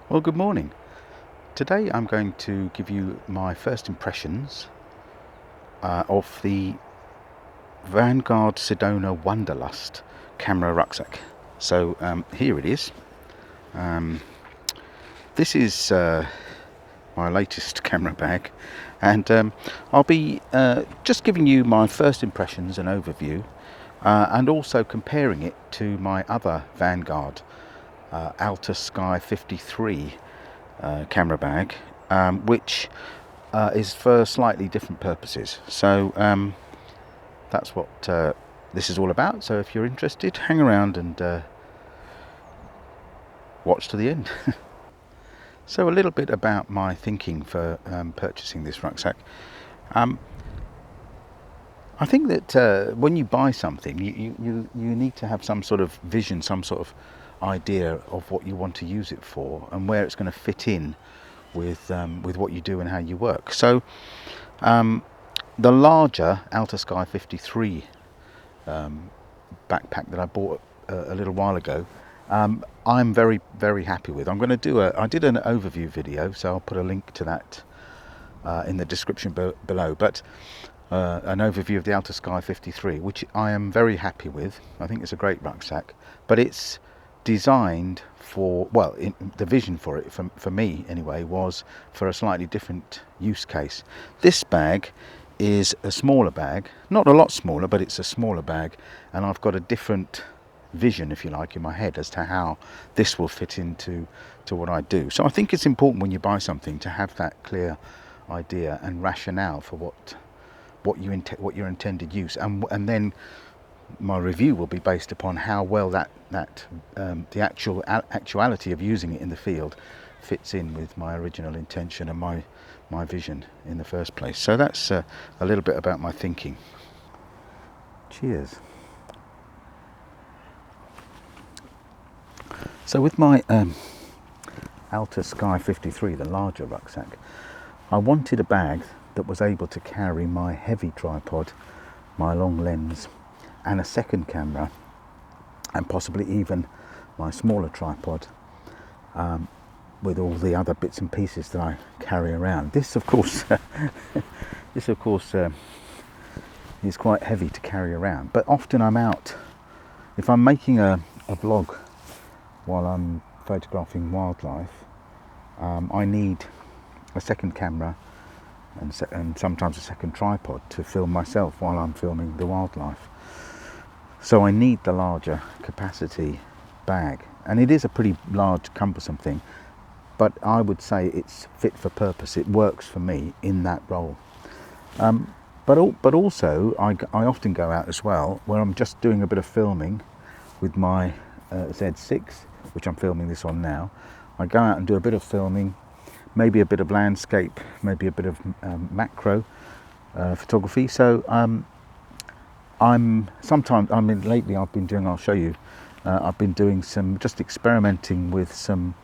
Well, good morning. Today I'm going to give you my first impressions of the Vanguard Sedona Wanderlust camera rucksack. So here it is. This is my latest camera bag, and I'll be just giving you my first impressions and overview, and also comparing it to my other Vanguard Alta Sky 53 camera bag, which is for slightly different purposes. So that's what this is all about. So if you're interested, hang around and watch to the end. So a little bit about my thinking for purchasing this rucksack. I think that when you buy something, you need to have some sort of vision, some sort of idea of what you want to use it for and where it's going to fit in with what you do and how you work. So the larger Alta Sky 53 backpack that I bought a little while ago, I'm very, very happy with. I'm going to do I did an overview video, so I'll put a link to that in the description below, but an overview of the Alta Sky 53, which I am very happy with. I think it's a great rucksack, but it's designed for, well, the vision for it, for me anyway, was for a slightly different use case. This bag is a smaller bag, not a lot smaller, but it's a smaller bag, and I've got a different vision, if you like, in my head as to how this will fit into what I do. So I think it's important when you buy something to have that clear idea and rationale for what your intended use, and then my review will be based upon how well that the actuality of using it in the field fits in with my original intention and my vision in the first place. So that's a little bit about my thinking. Cheers. So with my Alta Sky 53, the larger rucksack, I wanted a bag that was able to carry my heavy tripod, my long lens, and a second camera, and possibly even my smaller tripod, with all the other bits and pieces that I carry around. This, of course, is quite heavy to carry around. But often I'm out, if I'm making a vlog while I'm photographing wildlife, I need a second camera and sometimes a second tripod to film myself while I'm filming the wildlife. So I need the larger capacity bag, and it is a pretty large, cumbersome thing, but I would say it's fit for purpose. It works for me in that role. But also I often go out as well where I'm just doing a bit of filming with my Z6, which I'm filming this on now. I go out and do a bit of filming, maybe a bit of landscape, maybe a bit of macro photography. So lately I've been doing, I'll show you, I've been doing some, just experimenting with some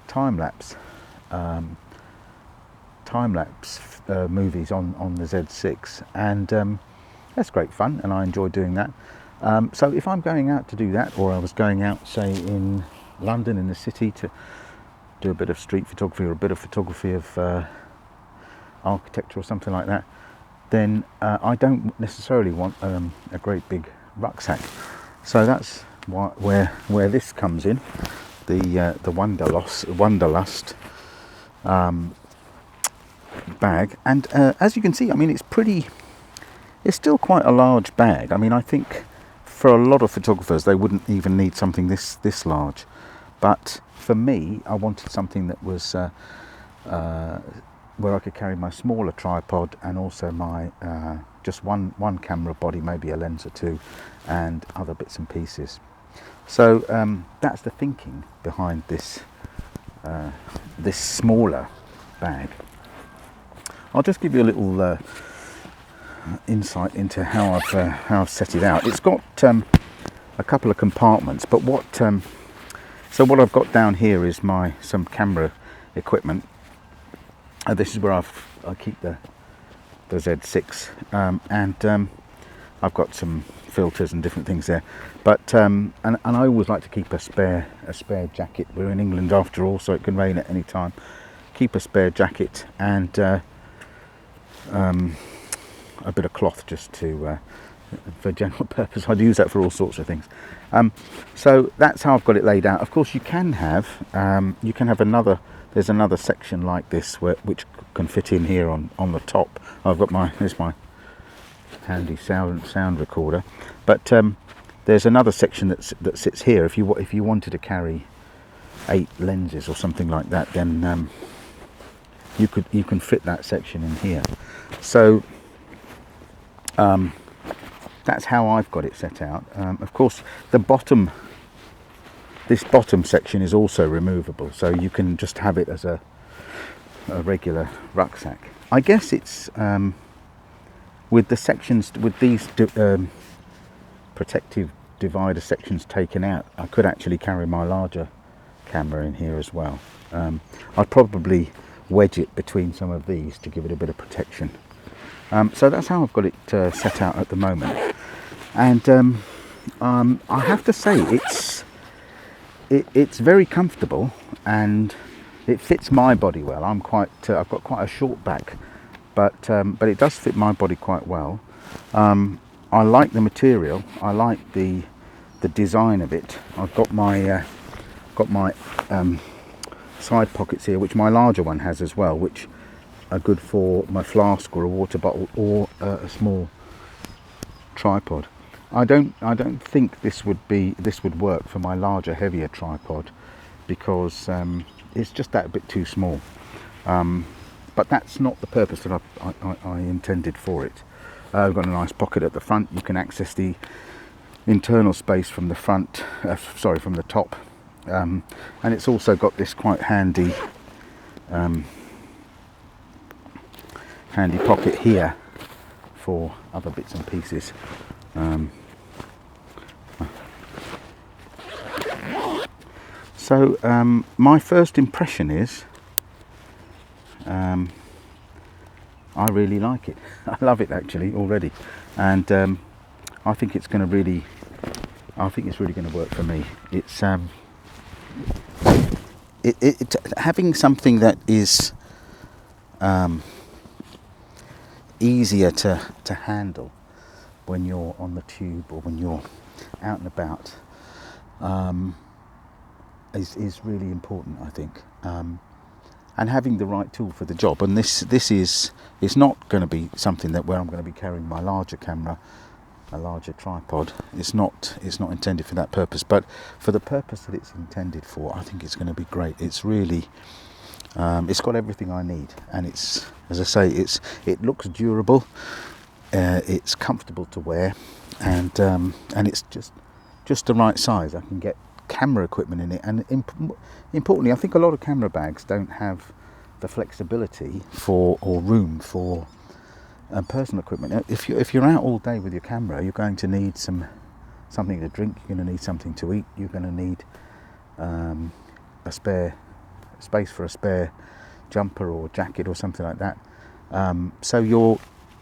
time-lapse movies on the Z6, and that's great fun, and I enjoy doing that. So if I'm going out to do that, or I was going out, say, in London, in the city, to do a bit of street photography or a bit of photography of architecture or something like that, then I don't necessarily want a great big rucksack. So that's where this comes in, the Wanderlust bag. And as you can see, I mean, it's still quite a large bag. I mean, I think for a lot of photographers they wouldn't even need something this large, but for me, I wanted something that was where I could carry my smaller tripod and also my just one camera body, maybe a lens or two, and other bits and pieces. So that's the thinking behind this smaller bag. I'll just give you a little insight into how I've set it out. It's got a couple of compartments, but so what I've got down here is some camera equipment. This is where I keep the Z6, and I've got some filters and different things there. But and I always like to keep a spare jacket. We're in England after all, so it can rain at any time. Keep a spare jacket and a bit of cloth just to for general purpose. I'd use that for all sorts of things. So that's how I've got it laid out. Of course, you can have another. There's another section like this which can fit in here on the top. I've got here's my handy sound recorder, but there's another section that sits here. If you wanted to carry 8 lenses or something like that, then you can fit that section in here. So that's how I've got it set out. Of course, this bottom section is also removable, so you can just have it as a regular rucksack. I guess it's with the sections, with these protective divider sections taken out, I could actually carry my larger camera in here as well. I'd probably wedge it between some of these to give it a bit of protection. So that's how I've got it set out at the moment, and I have to say it's very comfortable and it fits my body well. I've got quite a short back, but it does fit my body quite well. I like the material. I like the design of it. I've got my side pockets here, which my larger one has as well, which are good for my flask or a water bottle or a small tripod. I don't think this would work for my larger, heavier tripod because it's just that a bit too small. But that's not the purpose that I intended for it. I've got a nice pocket at the front. You can access the internal space from the front, from the top, and it's also got this quite handy pocket here for other bits and pieces. So my first impression is I really like it. I love it actually already, and I think it's really going to work for me. It's having something that is easier to handle when you're on the tube or when you're out and about is really important, I think, and having the right tool for the job. And this is not going to be something where I'm going to be carrying my larger camera, a larger tripod. It's not intended for that purpose, but for the purpose that it's intended for, I think it's going to be great. It's really it's got everything I need, and it's, as I say, it looks durable, it's comfortable to wear, and it's just the right size. I can get camera equipment in it, and importantly, I think a lot of camera bags don't have the flexibility or room for personal equipment. If you're out all day with your camera, you're going to need something to drink. You're going to need something to eat. You're going to need a spare space for a spare jumper or jacket or something like that. So you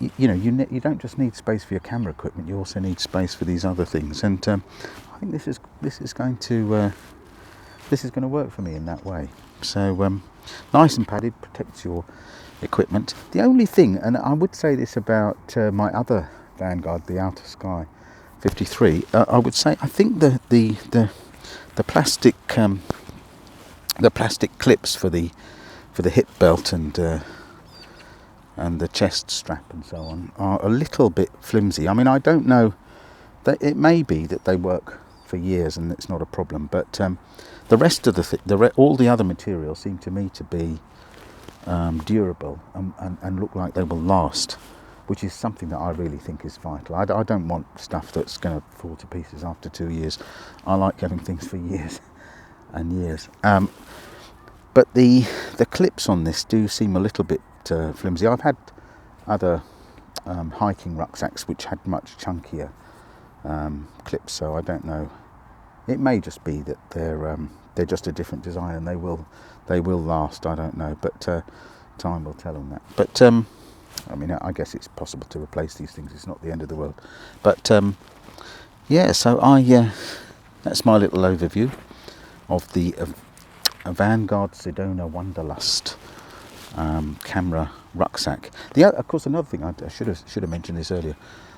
don't just need space for your camera equipment. You also need space for these other things, and I think this is going to work for me in that way. So nice and padded, protects your equipment. The only thing, and I would say this about my other Vanguard, the Outer Sky 53, I would say I think the plastic clips for the hip belt and the chest strap and so on are a little bit flimsy. I mean, I don't know. It may be that they work for years and it's not a problem, but the rest of all the other materials seem to me to be durable and look like they will last, which is something that I really think is vital. I don't want stuff that's going to fall to pieces after 2 years. I like having things for years and years. But the clips on this do seem a little bit flimsy. I've had other hiking rucksacks which had much chunkier clips, so I don't know. It may just be that they're just a different design and they will last. I don't know, but time will tell on that. But I mean, I guess it's possible to replace these things. It's not the end of the world. But yeah, so that's my little overview of the Vanguard Sedona Wanderlust camera rucksack. Of course, another thing, I should have mentioned this earlier.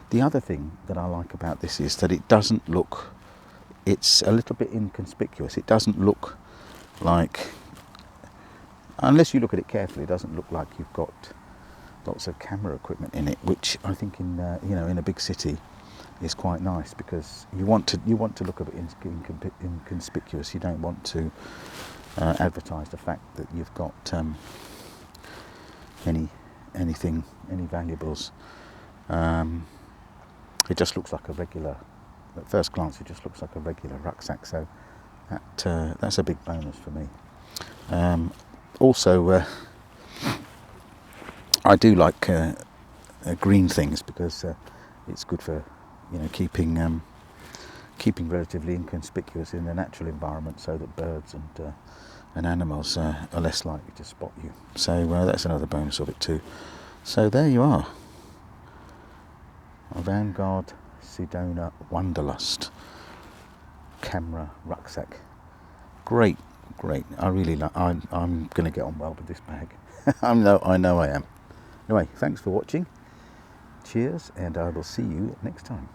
The other thing that I like about this is that it doesn't look, it's a little bit inconspicuous. It doesn't look like, unless you look at it carefully, it doesn't look like you've got lots of camera equipment in it, which I think in in a big city is quite nice, because you want to look a bit inconspicuous. You don't want to advertise the fact that you've got any valuables. It just looks like a regular, at first glance, it just looks like a regular rucksack. So that's a big bonus for me. Also, I do like green things, because it's good for keeping relatively inconspicuous in the natural environment, so that birds and animals are less likely to spot you. So that's another bonus of it too. So there you are, a Vanguard Sedona Wanderlust camera rucksack. Great. I really like. I'm going to get on well with this bag. I know I am. Anyway, thanks for watching. Cheers, and I will see you next time.